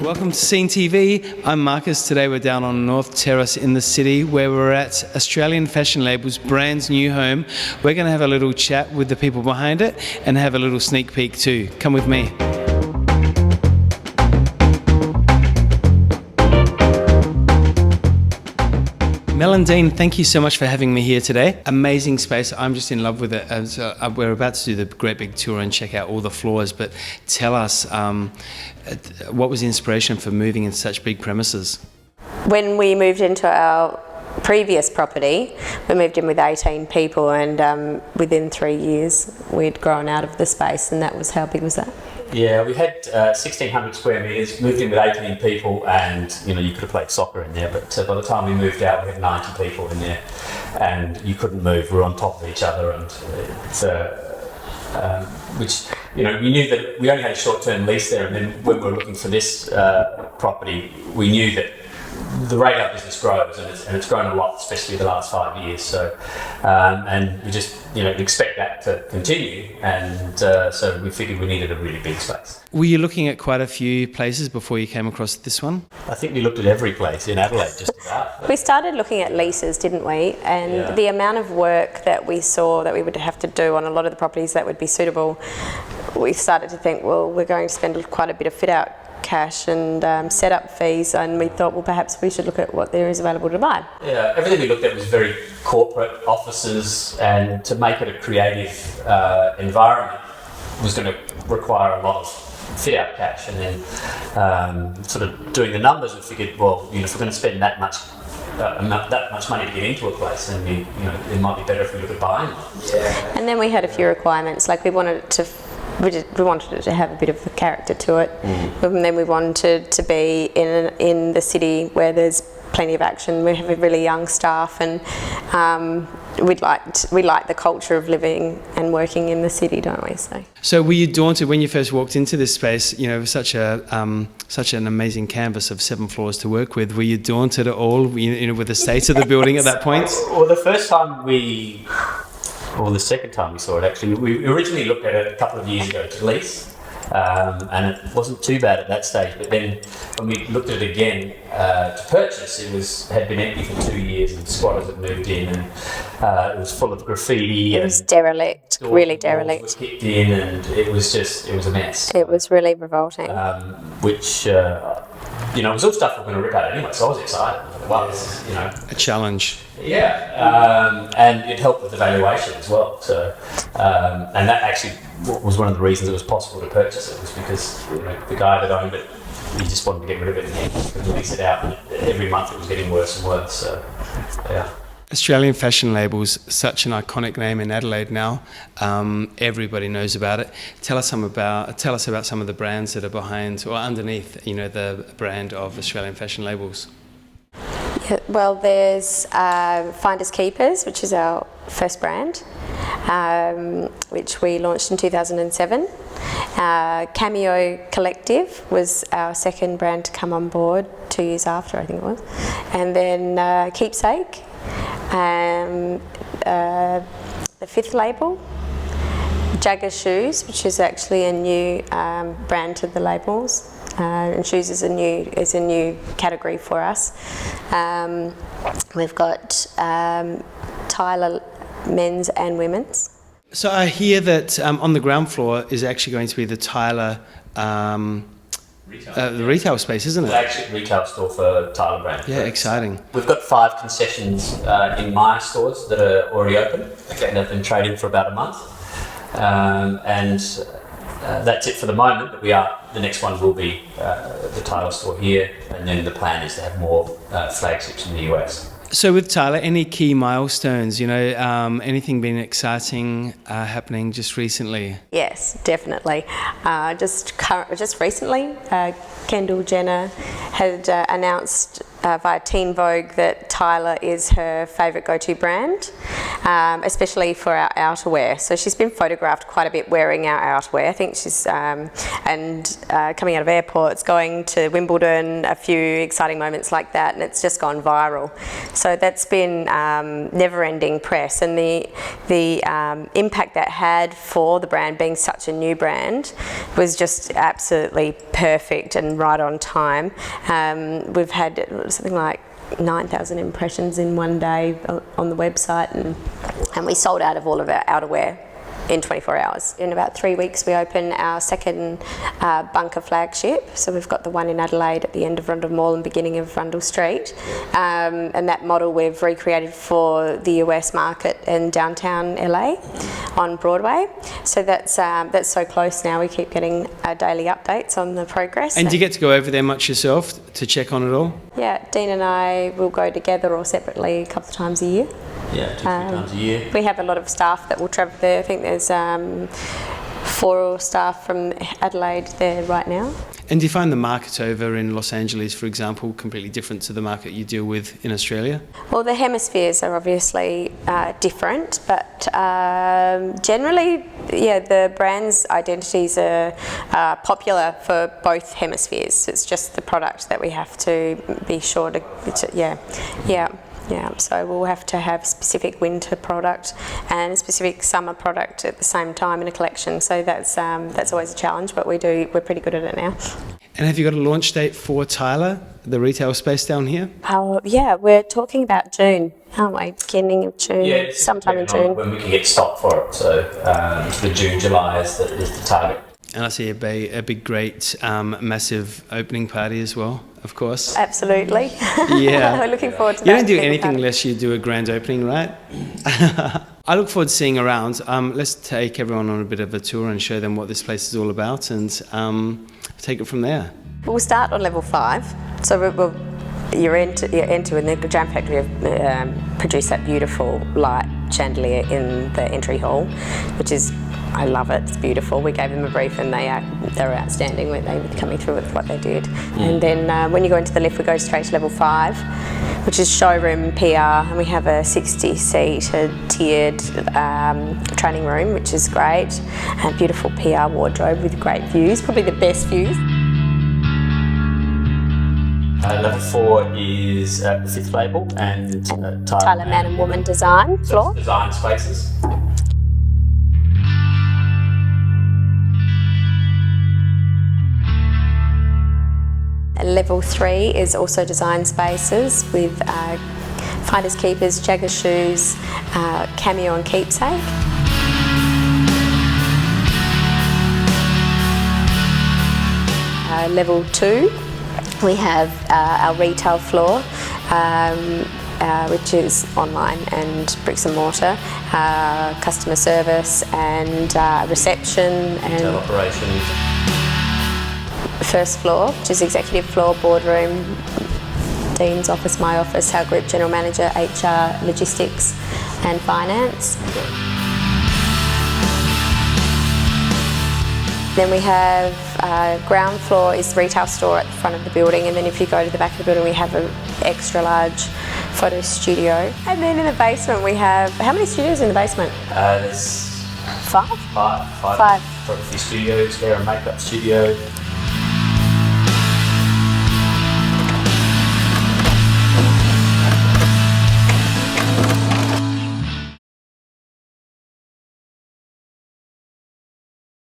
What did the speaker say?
Welcome to SceneTV. I'm Markus. Today we're down on North Terrace in the city where we're at Australian Fashion Label's brand's new home. We're going to have a little chat with the people behind it and have a little sneak peek too. Come with me. Mel and Dean, thank you so much for having me here today. Amazing space. I'm just in love with it. We're about to do the great big tour and check out all the floors, but tell us, what was the inspiration for moving into such big premises? When we moved into our previous property, we moved in with 18 people, and within 3 years we'd grown out of the space. And that was, how big was that? Yeah, we had 1,600 square metres, moved in with 18 people, and you could have played soccer in there, but by the time we moved out we had 90 people in there and you couldn't move. We were on top of each other, and it's which, we knew that we only had a short-term lease there, and then when we were looking for this property, we knew that the rate our business grows, and it's grown a lot, especially the last 5 years. So, and we just, expect that to continue, and so we figured we needed a really big space. Were you looking at quite a few places before you came across this one? I think we looked at every place in Adelaide, just about. We started looking at leases, didn't we? And the amount of work that we saw that we would have to do on a lot of the properties that would be suitable, we started to think, well, we're going to spend quite a bit of fit-out cash and set-up fees, and we thought, well, perhaps we should look at what there is available to buy. Yeah, everything we looked at was very corporate offices, and to make it a creative environment was going to require a lot of fit-out cash. And then sort of doing the numbers, we figured, well, if we're going to spend that much money to get into a place, then it might be better if we look at buying one. Yeah. And then we had a few requirements, like we wanted it to have a bit of a character to it, and then we wanted to be in the city where there's plenty of action. We have a really young staff, and we like the culture of living and working in the city, don't we? So were you daunted when you first walked into this space? Such an amazing canvas of 7 floors to work with. Were you daunted at all? With the state of the building at that point? Well, the second time we saw it, actually, we originally looked at it a couple of years ago to lease, and it wasn't too bad at that stage. But then when we looked at it again to purchase, it had been empty for 2 years, and squatters had moved in, and it was full of graffiti. It was derelict, really derelict. Was kicked in, and it was a mess. It was really revolting. Which it was all stuff we're going to rip out anyway, so I was excited. Well, this is, a challenge. Yeah, and it helped with the valuation as well. So, and that actually was one of the reasons it was possible to purchase it, was because the guy that owned it, he just wanted to get rid of it and he could lease it out, and every month it was getting worse and worse. So, yeah. Australian Fashion Label's such an iconic name in Adelaide now. Everybody knows about it. Tell us about some of the brands that are behind or underneath, the brand of Australian Fashion Labels. Yeah, well, there's Finders Keepers, which is our first brand, which we launched in 2007. Cameo Collective was our second brand to come on board 2 years after, I think it was. And then Keepsake. The fifth label, Jagger Shoes, which is actually a new brand to the labels, and shoes is a new category for us. We've got Tyler men's and women's. So I hear that on the ground floor is actually going to be the Tyler the retail space, isn't it? Flagship retail store for Tyler brand. Yeah, exciting. We've got 5 concessions in Myer stores that are already open. Okay. They've been trading for about a month, and that's it for the moment. But the next one will be the Tyler store here, and then the plan is to have more flagships in the US. So with Tyler, any key milestones, anything been exciting happening just recently? Yes, definitely. Just recently, Kendall Jenner had announced via Teen Vogue that Tyler is her favourite go-to brand, especially for our outerwear. So she's been photographed quite a bit wearing our outerwear. I think she's coming out of airports, going to Wimbledon, a few exciting moments like that, and it's just gone viral. So that's been never-ending press, and the impact that had for the brand, being such a new brand, was just absolutely perfect and right on time. We've had something like 9,000 impressions in one day on the website, and we sold out of all of our outerwear in 24 hours. In about 3 weeks we open our second bunker flagship. So we've got the one in Adelaide at the end of Rundle Mall and beginning of Rundle Street. And that model we've recreated for the US market in downtown LA on Broadway. So that's so close now. We keep getting daily updates on the progress. And do you get to go over there much yourself to check on it all? Yeah, Dean and I will go together or separately a couple of times a year. Yeah, 2-3 times a year. We have a lot of staff that will travel there. I think there's 4 staff from Adelaide there right now. And do you find the market over in Los Angeles, for example, completely different to the market you deal with in Australia? Well, the hemispheres are obviously different, but generally, yeah, the brand's identities are popular for both hemispheres. It's just the product that we have to be sure to Yeah, so we'll have to have specific winter product and a specific summer product at the same time in a collection. So that's always a challenge, but we're pretty good at it now. And have you got a launch date for Tyler, the retail space down here? Yeah, we're talking about June, aren't we? Beginning of June, Yeah, sometime in June. when we can get stock for it. So the June, July is the target. And I see a big, great, massive opening party as well, of course. Absolutely. Yeah. We're looking forward to You that. don't do anything unless you do a grand opening, right? I look forward to seeing around. Let's take everyone on a bit of a tour and show them what this place is all about, and take it from there. We'll start on level 5. So you're into and the Jam Factory have produced that beautiful light chandelier in the entry hall, which is, I love it, it's beautiful. We gave them a brief and they were outstanding when they were coming through with what they did. And then when you go into the lift, we go straight to level 5, which is showroom PR, and we have a 60-seated tiered training room, which is great, and a beautiful PR wardrobe with great views, probably the best views. Level 4 is the 5th label and Tyler Man and Woman design floor. Design spaces. Level 3 is also design spaces with Finders Keepers, Jagger shoes, Cameo and Keepsake. Level 2, we have our retail floor, which is online and bricks and mortar, customer service and reception and Retail operations. First floor, which is executive floor, boardroom, Dean's office, my office, our group general manager, HR, logistics and finance. Then we have ground floor is the retail store at the front of the building, and then if you go to the back of the building we have an extra large photo studio. And then in the basement we have, how many studios in the basement? There's 5? Five photography studios, hair and makeup studio,